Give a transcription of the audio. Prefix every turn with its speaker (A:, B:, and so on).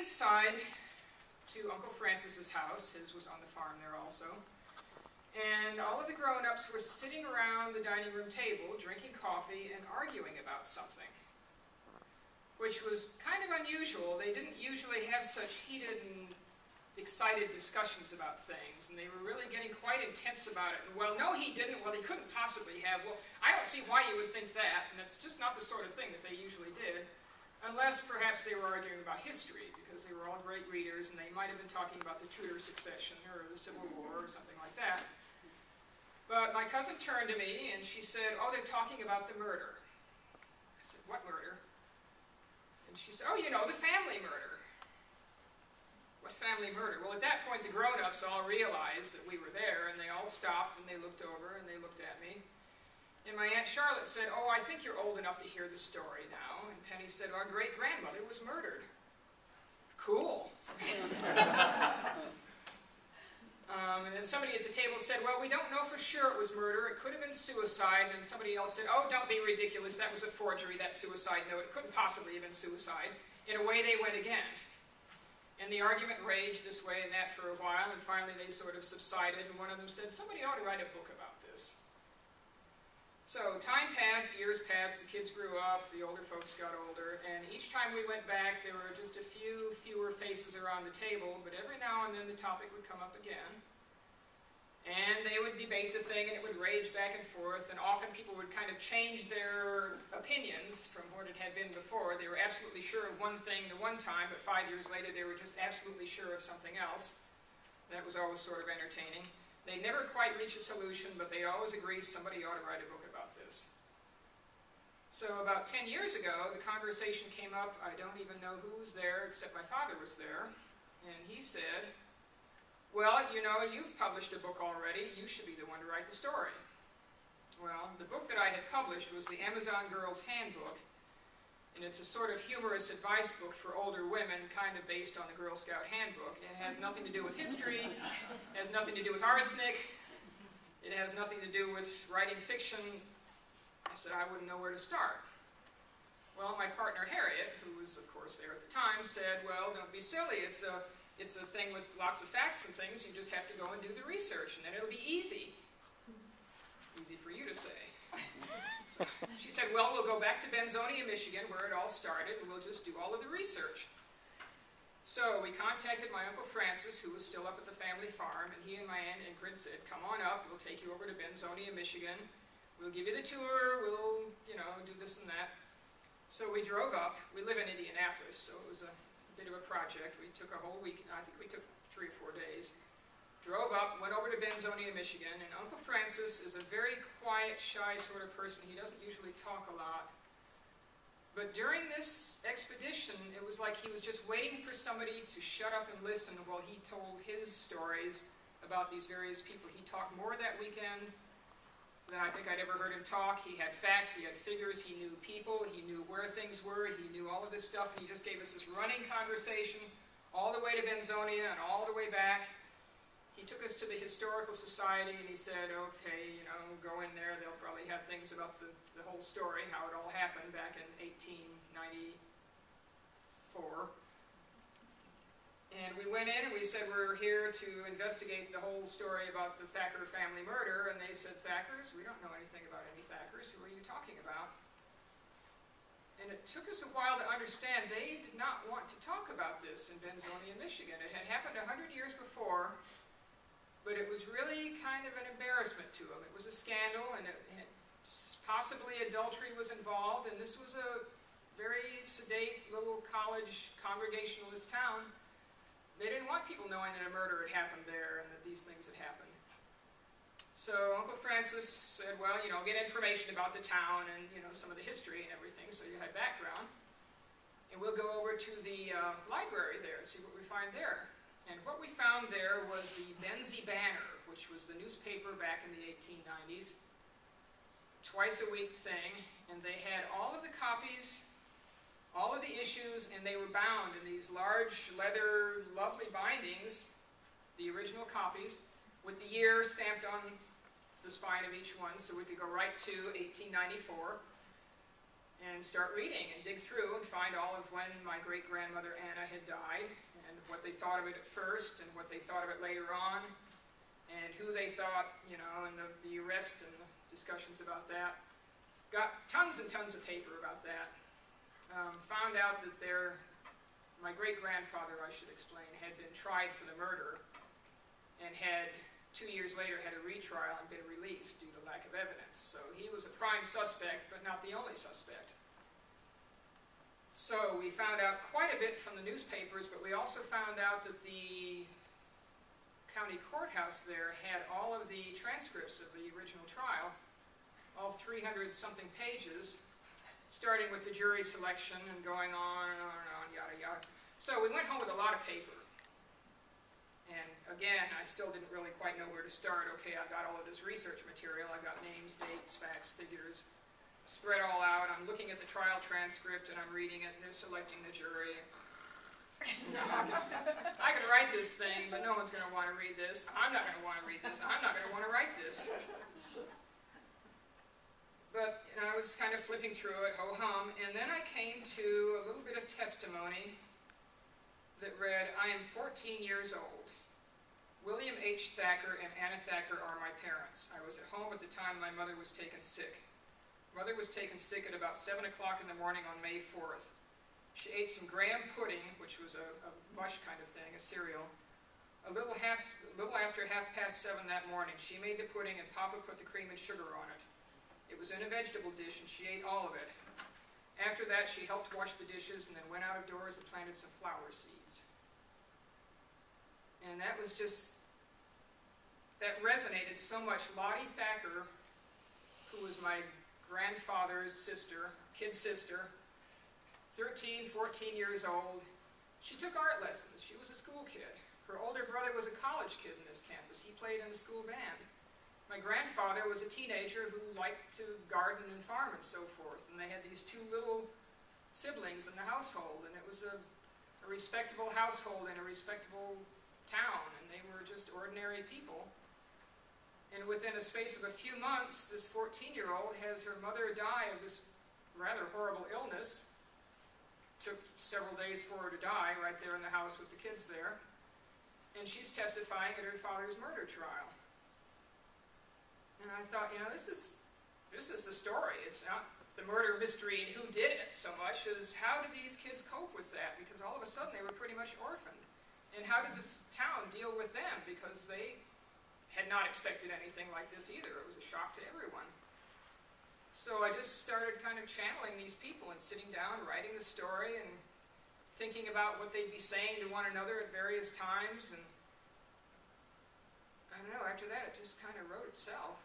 A: inside to Uncle Francis's house. His was on the farm there also. And all of the grown-ups were sitting around the dining room table, drinking coffee and arguing about something, which was kind of unusual. They didn't usually have such heated and excited discussions about things, and they were really getting quite intense about it. And, well, no, he didn't. Well, he couldn't possibly have. Well, I don't see why you would think that, and it's just not the sort of thing that they usually did. Unless perhaps they were arguing about history, because they were all great readers, and they might have been talking about the Tudor succession or the Civil War or something like that. But my cousin turned to me and she said, "Oh, they're talking about the murder." I said, "What murder?" And she said, "Oh, you know, the family murder." What family murder? Well, at that point, the grown-ups all realized that we were there, and they all stopped and they looked over and they looked at me. And my Aunt Charlotte said, "Oh, I think you're old enough to hear the story now." And Penny said, "Our great-grandmother was murdered." Cool. And then somebody at the table said, "Well, we don't know for sure it was murder. It could have been suicide." And somebody else said, "Oh, don't be ridiculous. That was a forgery, that suicide note. It couldn't possibly have been suicide." And away they went again. And the argument raged this way and that for a while, and finally they sort of subsided, and one of them said, "Somebody ought to write a book about this." So time passed, years passed, the kids grew up, the older folks got older, and each time we went back there were just a few fewer faces around the table, but every now and then the topic would come up again. And they would debate the thing, and it would rage back and forth, and often people would kind of change their opinions from what it had been before. They were absolutely sure of one thing the one time, but 5 years later they were just absolutely sure of something else. That was always sort of entertaining. They never quite reach a solution, but they always agree somebody ought to write a book about this. So about 10 years ago, the conversation came up. I don't even know who was there, except my father was there. And he said, "Well, you know, you've published a book already. You should be the one to write the story." Well, the book that I had published was the Amazon Girl's Handbook. And it's a sort of humorous advice book for older women, kind of based on the Girl Scout Handbook. And it has nothing to do with history, it has nothing to do with arsenic, it has nothing to do with writing fiction. I said I wouldn't know where to start. Well, my partner Harriet, who was of course there at the time, said, "Well, don't be silly, it's a thing with lots of facts and things, you just have to go and do the research, and then it'll be easy." Easy for you to say. So she said, "Well, we'll go back to Benzonia, Michigan, where it all started, and we'll just do all of the research." So we contacted my Uncle Francis, who was still up at the family farm, and he and my Aunt Ingrid said, "Come on up, we'll take you over to Benzonia, Michigan. We'll give you the tour, we'll, you know, do this and that." So we drove up. We live in Indianapolis, so it was a bit of a project. We took a whole week, I think we took 3 or 4 days. Drove up, went over to Benzonia, Michigan, and Uncle Francis is a very quiet, shy sort of person. He doesn't usually talk a lot. But during this expedition, it was like he was just waiting for somebody to shut up and listen while he told his stories about these various people. He talked more that weekend than I think I'd ever heard him talk. He had facts, he had figures, he knew people, he knew where things were, he knew all of this stuff, and he just gave us this running conversation all the way to Benzonia and all the way back. He took us to the Historical Society and he said, "Okay, you know, go in there, they'll probably have things about the whole story, how it all happened back in 1894. And we went in and we said, "We're here to investigate the whole story about the Thacker family murder." And they said, "Thackers? We don't know anything about any Thackers. Who are you talking about?" And it took us a while to understand they did not want to talk about this in Benzonia, Michigan. It had happened 100 years before, but it was really kind of an embarrassment to them. It was a scandal, and possibly adultery was involved, and this was a very sedate little college congregationalist town. They didn't want people knowing that a murder had happened there and that these things had happened. So Uncle Francis said, "Well, you know, get information about the town and, you know, some of the history and everything, so you had background. And we'll go over to the library there and see what we find there." And what we found there was the Benzie Banner, which was the newspaper back in the 1890s. Twice-a-week thing, and they had all of the copies, all of the issues, and they were bound in these large leather, lovely bindings, the original copies, with the year stamped on the spine of each one, so we could go right to 1894. and start reading and dig through and find all of when my great-grandmother Anna had died, and what they thought of it at first, and what they thought of it later on, and who they thought, you know, and the arrest and the discussions about that. Got tons and tons of paper about that. Found out that my great-grandfather, I should explain, had been tried for the murder, and had 2 years later had a retrial and been released due to lack of evidence. So he was a prime suspect, but not the only suspect. So we found out quite a bit from the newspapers, but we also found out that the county courthouse there had all of the transcripts of the original trial, all 300-something pages, starting with the jury selection and going on and on and on, yada yada. So we went home with a lot of paper. And again, I still didn't really quite know where to start. Okay, I got all of this research material. I got names, dates, facts, figures, spread all out. I'm looking at the trial transcript and I'm reading it, and they're selecting the jury. I can write this thing, but no one's going to want to read this. I'm not going to want to read this. I'm not going to want to write this. But you know, I was kind of flipping through it, ho-hum, and then I came to a little bit of testimony that read, I am 14 years old. William H. Thacker and Anna Thacker are my parents. I was at home at the time my mother was taken sick. Mother was taken sick at about 7 o'clock in the morning on May 4th. She ate some graham pudding, which was a mush kind of thing, a cereal. A little after 7:30 that morning, she made the pudding and Papa put the cream and sugar on it. It was in a vegetable dish and she ate all of it. After that, she helped wash the dishes and then went out of doors and planted some flower seeds. And that was just, that resonated so much. Lottie Thacker, who was my grandfather's sister, kid sister, 13, 14 years old, she took art lessons. She was a school kid. Her older brother was a college kid in this campus. He played in the school band. My grandfather was a teenager who liked to garden and farm and so forth, and they had these two little siblings in the household, and it was a respectable household in a respectable town, and they were just ordinary people. And within a space of a few months, this 14-year-old has her mother die of this rather horrible illness. Took several days for her to die right there in the house with the kids there. And she's testifying at her father's murder trial. And I thought, you know, this is the story. It's not the murder mystery and who did it so much as how did these kids cope with that? Because all of a sudden they were pretty much orphaned. And how did this town deal with them? Because they had not expected anything like this either. It was a shock to everyone. So I just started kind of channeling these people and sitting down, writing the story, and thinking about what they'd be saying to one another at various times. And I don't know, after that it just kind of wrote itself.